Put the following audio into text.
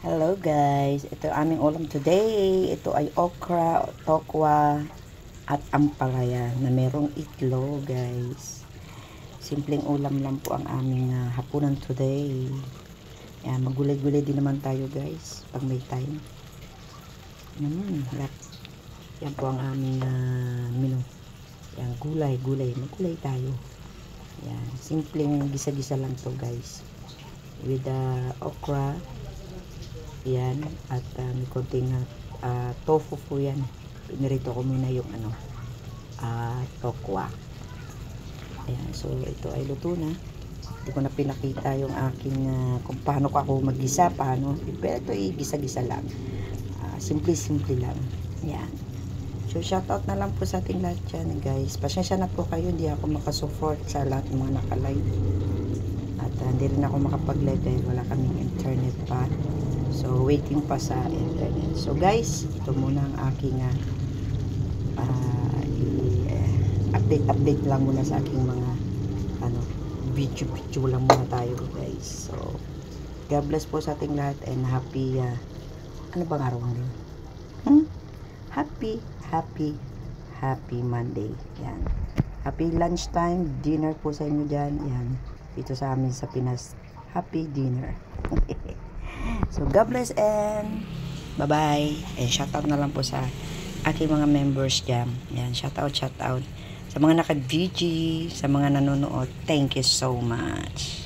Hello guys, ito ang aming ulam today. Ito ay okra, tokwa, at ampalaya na merong itlog guys. Simpleng ulam lang po ang aming hapunan today. Yan, magulay-gulay din naman tayo guys pag may time. Yan po ang aming menu. Yan, gulay, magulay tayo. Yan, simpleng gisa-gisa lang to guys. With okra. Yan, at may konting tofu po yan. Pinirito ko muna yung tokwa. Ayan, so ito ay luto na. Hindi ko na pinakita yung aking kung paano ko ako maggisa, paano. Pero ito ay gisa-gisa lang. Simple-simple lang. Ayan. So shoutout na lang po sa ating lahat dyan guys. Pasensya na po kayo, hindi ako makasupport sa lahat ng mga nakalive. At hindi rin ako makapag-live dahil wala kaming internet pa. So, waiting pa sa internet. So, guys, ito muna ang aking update lang muna sa aking mga video lang muna tayo, guys. So, God bless po sa ating lahat and happy ano bang araw ngayon? Happy Monday. Yan. Happy lunchtime, dinner po sa inyo dyan. Yan. Dito sa amin sa Pinas. Happy dinner. So, God bless and bye-bye. And shoutout na lang po sa aking mga members dyan. Yan, shoutout. Sa mga naka-VG, sa mga nanonood, thank you so much.